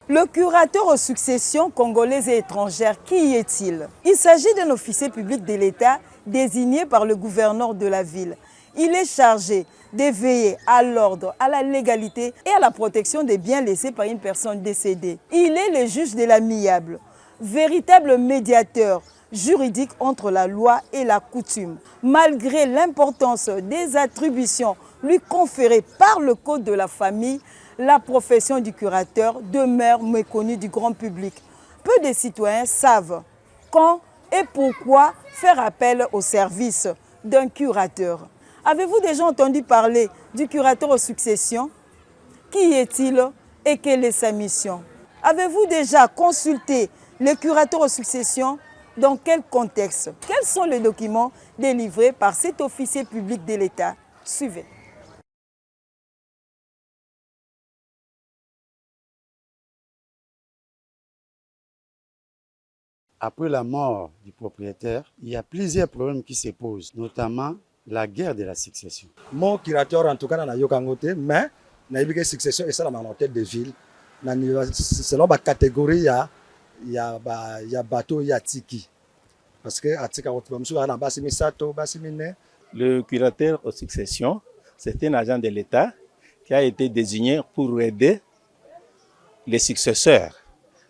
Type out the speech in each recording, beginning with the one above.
Le curateur aux successions congolaises et étrangères, qui est-il? Il s'agit d'un officier public de l'État désigné par le gouverneur de la ville. Il est chargé de veiller à l'ordre, à la légalité et à la protection des biens laissés par une personne décédée. Il est le juge de l'amiable, véritable médiateur juridique entre la loi et la coutume. Malgré l'importance des attributions lui conférées par le Code de la famille, la profession du curateur demeure méconnue du grand public. Peu de citoyens savent quand et pourquoi faire appel au service d'un curateur. Avez-vous déjà entendu parler du curateur aux successions? Qui est-il et quelle est sa mission? Avez-vous déjà consulté le curateur aux successions? Dans quel contexte? Quels sont les documents délivrés par cet officier public de l'État? Suivez. Après la mort du propriétaire, il y a plusieurs problèmes qui se posent, notamment la guerre de la succession. Mon curateur, en tout cas, n'a pas de mais il y a une succession et ça, dans la tête de ville. Selon la catégorie, il y a bateau, il y a tiki. Parce que le curateur aux successions, c'est un agent de l'État qui a été désigné pour aider les successeurs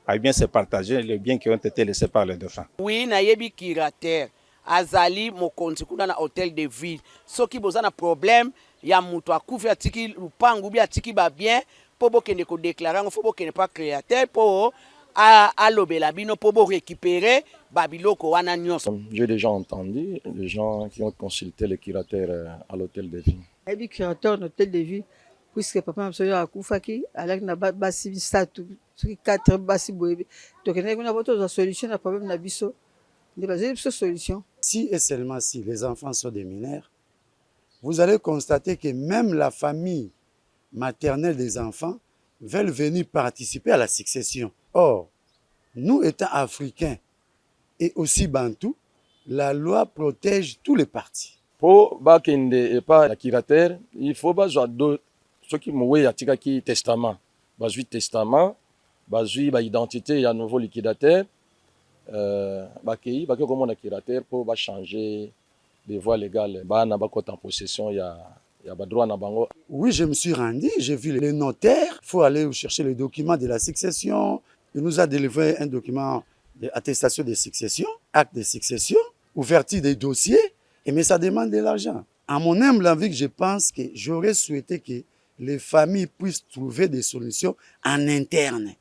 à bien se partager les biens qui ont été laissés par les défunts. Oui, nayebi curateur azali mokonzi kuna na hôtel de ville. Soki bozana problème ya mutu akufi atiki lupangu bi atiki ba bien po bokende ko déclarer ngo fo bokende pas créateur po alobela bino po bo récupérer babiloko wana nyonso. J'ai déjà entendu les gens qui ont consulté le curateur à l'hôtel de ville. Nayebi curateur na hôtel de ville puisque papa msoyo akufaki alak na basi bisatu soki 4 basi boyebi tokende kuna boto za solution na problème na biso ne pas une solution. Si et seulement si les enfants sont des mineurs, vous allez constater que même la famille maternelle des enfants veulent venir participer à la succession. Or, nous étant africains et aussi bantous, la loi protège tous les partis. Pour bakende et pas la curateur, il faut bazoa deux ceux qui mouaient à tika qui testament, bazui testament, bazui ba identité et à nouveau liquidateur. Bakei comme on a curateur pour changer les voies légales ba na ba en possession il y a ba droit na bango. Oui, je me suis rendu, j'ai vu les notaires, il faut aller chercher les documents de la succession. Il nous a délivré un document d'attestation de succession, acte de succession, ouverture des dossiers, mais ça demande de l'argent. À mon humble avis, je pense que j'aurais souhaité que les familles puissent trouver des solutions en interne.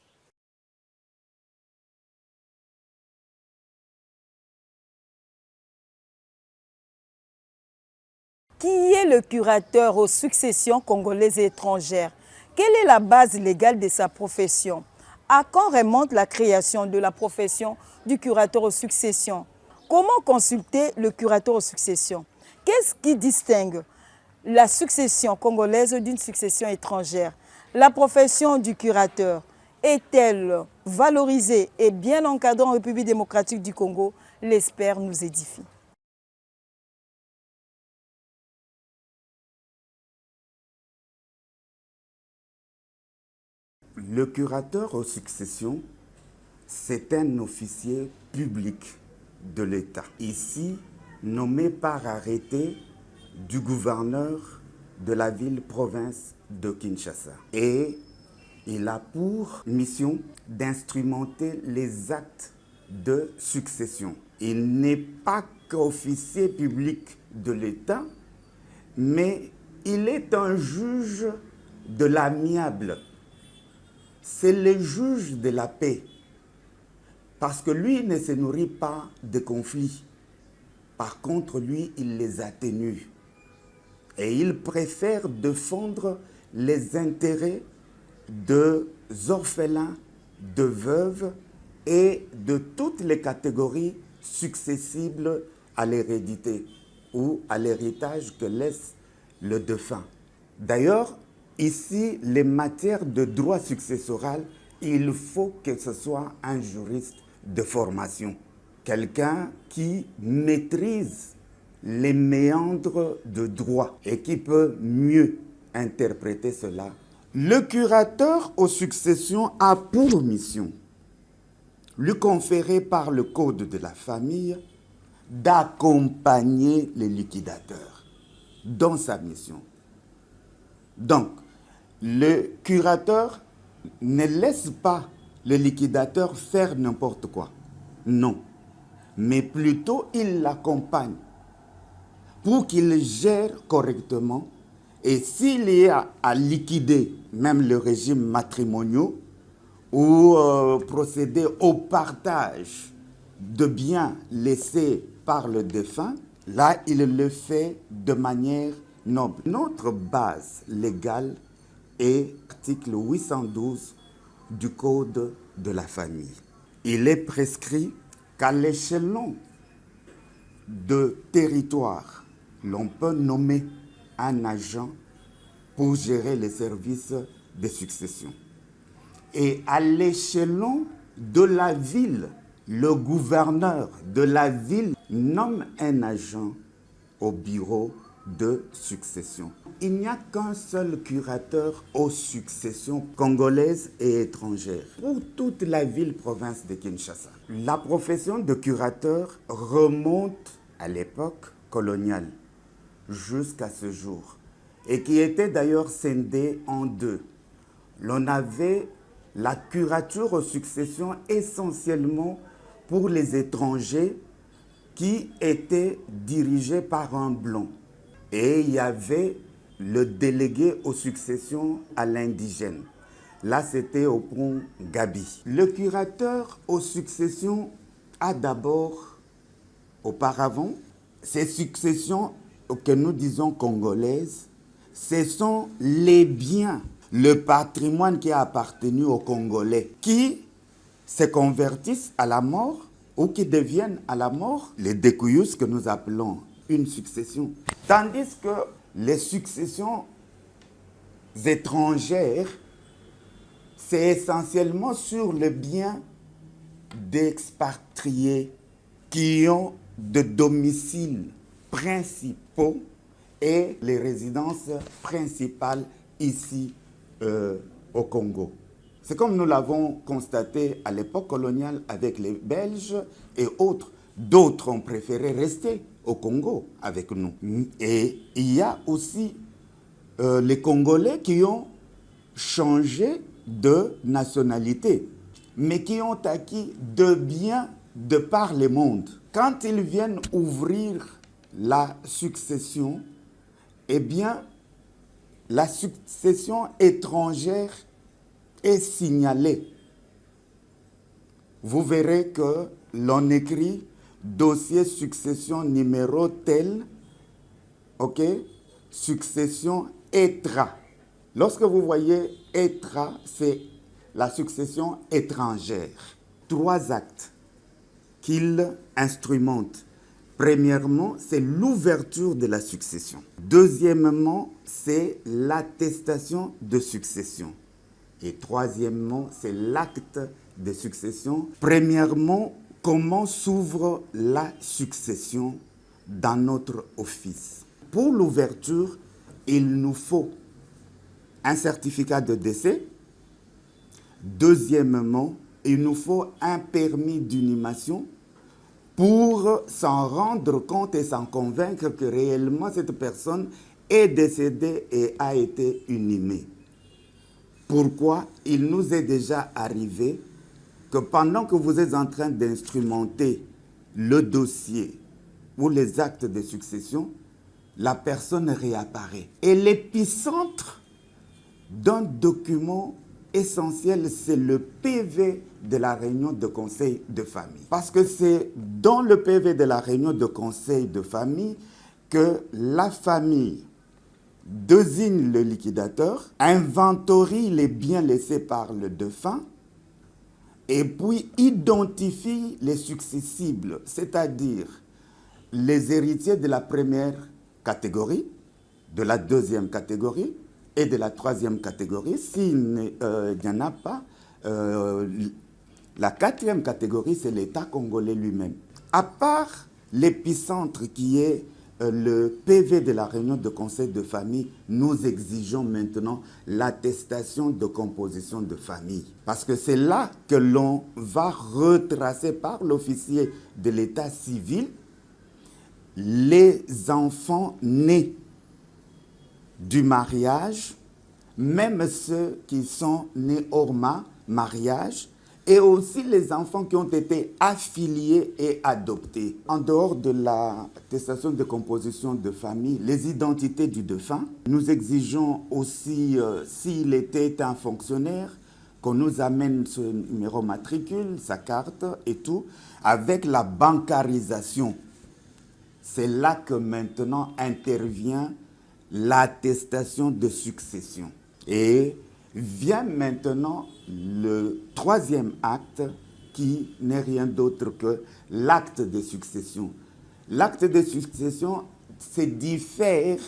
Qui est le curateur aux successions congolaises et étrangères? Quelle est la base légale de sa profession? À quand remonte la création de la profession du curateur aux successions? Comment consulter le curateur aux successions? Qu'est-ce qui distingue la succession congolaise d'une succession étrangère? La profession du curateur est-elle valorisée et bien encadrée en République démocratique du Congo? L'expert nous édifie. Le curateur aux successions, c'est un officier public de l'État. Ici, nommé par arrêté du gouverneur de la ville-province de Kinshasa. Et il a pour mission d'instrumenter les actes de succession. Il n'est pas qu'officier public de l'État, mais il est un juge de l'amiable. C'est le juge de la paix. Parce que lui ne se nourrit pas de conflits. Par contre, lui, il les atténue. Et il préfère défendre les intérêts des orphelins, de veuves et de toutes les catégories successibles à l'hérédité ou à l'héritage que laisse le défunt. D'ailleurs, ici, les matières de droit successoral, il faut que ce soit un juriste de formation. Quelqu'un qui maîtrise les méandres de droit et qui peut mieux interpréter cela Le curateur aux successions a pour mission, lui conférée par le Code de la famille, d'accompagner les liquidateurs dans sa mission. Donc, le curateur ne laisse pas le liquidateur faire n'importe quoi. Non. Mais plutôt, il l'accompagne pour qu'il gère correctement. Et s'il y a à liquider même le régime matrimonial ou procéder au partage de biens laissés par le défunt, là, il le fait de manière noble. Notre base légale est l'article 812 du Code de la famille. Il est prescrit qu'à l'échelon de territoire, l'on peut nommer un agent pour gérer les services de succession. Et à l'échelon de la ville, le gouverneur de la ville nomme un agent au bureau de succession. Il n'y a qu'un seul curateur aux successions congolaises et étrangères pour toute la ville-province de Kinshasa. La profession de curateur remonte à l'époque coloniale jusqu'à ce jour et qui était d'ailleurs scindée en deux. L'on avait la curature aux successions essentiellement pour les étrangers qui étaient dirigés par un blanc. Et il y avait le délégué aux successions à l'indigène. Là, c'était au pont Gabi. Le curateur aux successions a d'abord, auparavant, ces successions que nous disons congolaises, ce sont les biens, le patrimoine qui a appartenu aux Congolais, qui se convertissent à la mort ou qui deviennent à la mort les découyus que nous appelons une succession. Tandis que les successions étrangères, c'est essentiellement sur le bien d'expatriés qui ont de domiciles principaux et les résidences principales ici au Congo. C'est comme nous l'avons constaté à l'époque coloniale avec les Belges et autres. D'autres ont préféré rester au Congo avec nous. Et il y a aussi les Congolais qui ont changé de nationalité, mais qui ont acquis de biens de par le monde. Quand ils viennent ouvrir la succession, eh bien, la succession étrangère est signalée. Vous verrez que l'on écrit dossier succession numéro tel, ok, succession ETRA. Lorsque vous voyez ETRA, c'est la succession étrangère. 3 actes qu'il instrumente. Premièrement, c'est l'ouverture de la succession. Deuxièmement, c'est l'attestation de succession. Et troisièmement, c'est l'acte de succession. Premièrement, comment s'ouvre la succession dans notre office? Pour l'ouverture, il nous faut un certificat de décès. Deuxièmement, il nous faut un permis d'inhumation pour s'en rendre compte et s'en convaincre que réellement cette personne est décédée et a été inhumée. Pourquoi? Il nous est déjà arrivé que pendant que vous êtes en train d'instrumenter le dossier ou les actes de succession, la personne réapparaît. Et l'épicentre d'un document essentiel, c'est le PV de la réunion de conseil de famille. Parce que c'est dans le PV de la réunion de conseil de famille que la famille désigne le liquidateur, inventorie les biens laissés par le défunt et puis identifie les successibles, c'est-à-dire les héritiers de la première catégorie, de la deuxième catégorie et de la troisième catégorie. S'il n'y en a pas, la quatrième catégorie, c'est l'État congolais lui-même. À part l'épicentre qui est le PV de la réunion de conseil de famille, nous exigeons maintenant l'attestation de composition de famille. Parce que c'est là que l'on va retracer par l'officier de l'état civil les enfants nés du mariage, même ceux qui sont nés hors mariage, et aussi les enfants qui ont été affiliés et adoptés. En dehors de l'attestation de composition de famille, les identités du défunt, nous exigeons aussi, s'il était un fonctionnaire, qu'on nous amène ce numéro matricule, sa carte et tout, avec la bancarisation. C'est là que maintenant intervient l'attestation de succession. Et vient maintenant le troisième acte qui n'est rien d'autre que l'acte de succession. L'acte de succession se diffère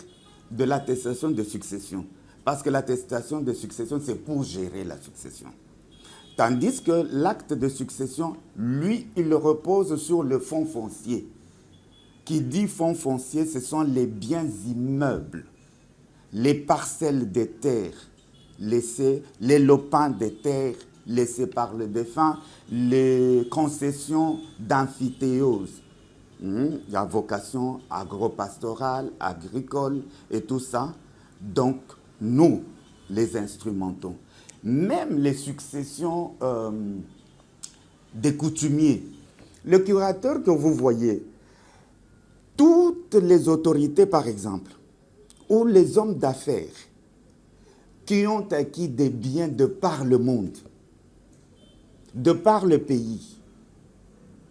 de l'attestation de succession parce que l'attestation de succession, c'est pour gérer la succession. Tandis que l'acte de succession, lui, il repose sur le fonds foncier. Qui dit fonds foncier, ce sont les biens immeubles, les parcelles de terre laissées, les lopins de terre laissés par le défunt, les concessions d'amphithéose. Il y a vocation agro-pastorale, agricole et tout ça. Donc, nous, les instrumentons. Même les successions des coutumiers. Le curateur que vous voyez, toutes les autorités, par exemple, ou les hommes d'affaires qui ont acquis des biens de par le monde, de par le pays,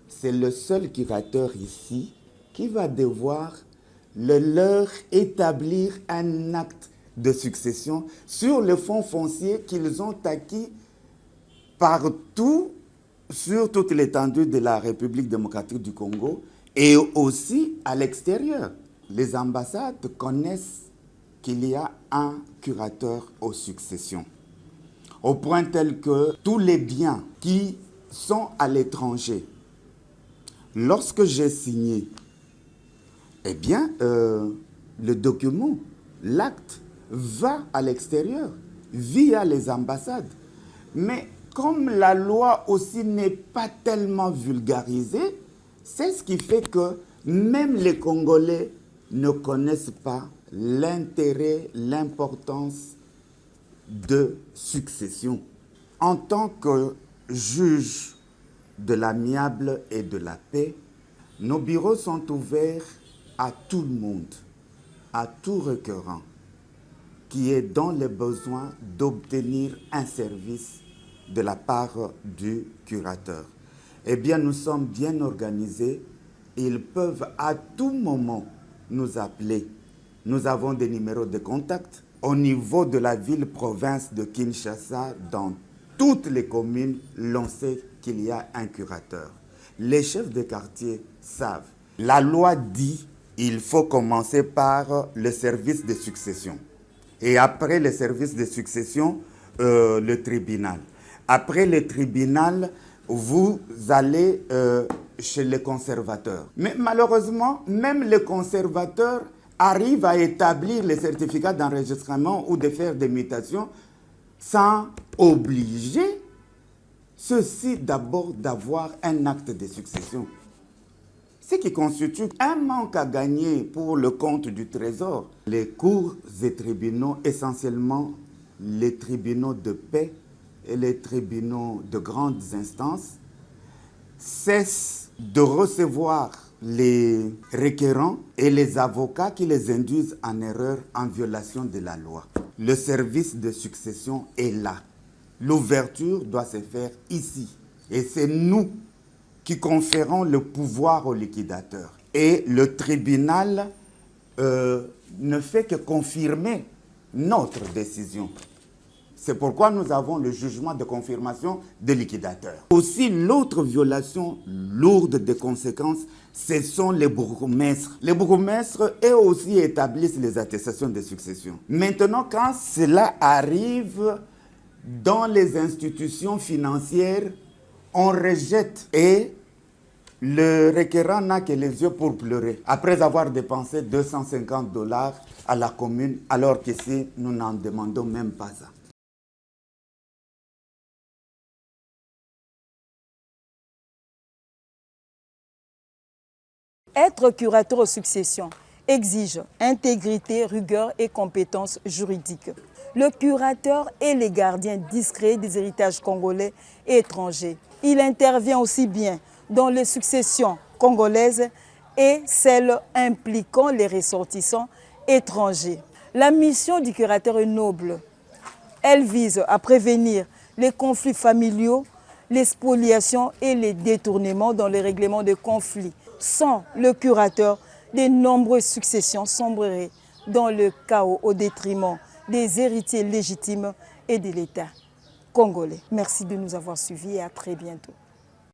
c'est le seul curateur ici qui va devoir leur établir un acte de succession sur le fonds foncier qu'ils ont acquis partout sur toute l'étendue de la République démocratique du Congo et aussi à l'extérieur. Les ambassades connaissent qu'il y a un curateur aux successions, au point tel que tous les biens qui sont à l'étranger, lorsque j'ai signé, eh bien, le document, l'acte, va à l'extérieur, via les ambassades. Mais comme la loi aussi n'est pas tellement vulgarisée, c'est ce qui fait que même les Congolais ne connaissent pas l'intérêt, l'importance de succession. En tant que juge de l'amiable et de la paix, nos bureaux sont ouverts à tout le monde, à tout requérant qui est dans le besoin d'obtenir un service de la part du curateur. Eh bien, nous sommes bien organisés. Ils peuvent à tout moment nous appeler. Nous avons des numéros de contact au niveau de la ville-province de Kinshasa. Dans toutes les communes, l'on sait qu'il y a un curateur. Les chefs de quartier savent. La loi dit qu'il faut commencer par le service de succession. Et après le service de succession, le tribunal. Après le tribunal, vous allez chez les conservateurs. Mais malheureusement, même les conservateurs arrivent à établir les certificats d'enregistrement ou de faire des mutations sans obliger ceux-ci d'abord d'avoir un acte de succession. Ce qui constitue un manque à gagner pour le compte du Trésor. Les cours et tribunaux, essentiellement les tribunaux de paix et les tribunaux de grandes instances, cessent de recevoir les requérants et les avocats qui les induisent en erreur en violation de la loi. Le service de succession est là. L'ouverture doit se faire ici. Et c'est nous qui conférons le pouvoir au liquidateur. Et le tribunal ne fait que confirmer notre décision. C'est pourquoi nous avons le jugement de confirmation des liquidateurs. Aussi, l'autre violation lourde de conséquences, ce sont les bourgmestres. Les bourgmestres, eux aussi, établissent les attestations de succession. Maintenant, quand cela arrive dans les institutions financières, on rejette et Le requérant n'a que les yeux pour pleurer, après avoir dépensé 250 $ à la commune, alors qu'ici, nous n'en demandons même pas ça. Être curateur aux successions exige intégrité, rigueur et compétences juridiques. Le curateur est le gardien discret des héritages congolais et étrangers. Il intervient aussi bien dans les successions congolaises et celles impliquant les ressortissants étrangers. La mission du curateur est noble. Elle vise à prévenir les conflits familiaux, les spoliations et les détournements dans les règlements de conflits. Sans le curateur, de nombreuses successions sombreraient dans le chaos au détriment des héritiers légitimes et de l'État congolais. Merci de nous avoir suivis et à très bientôt.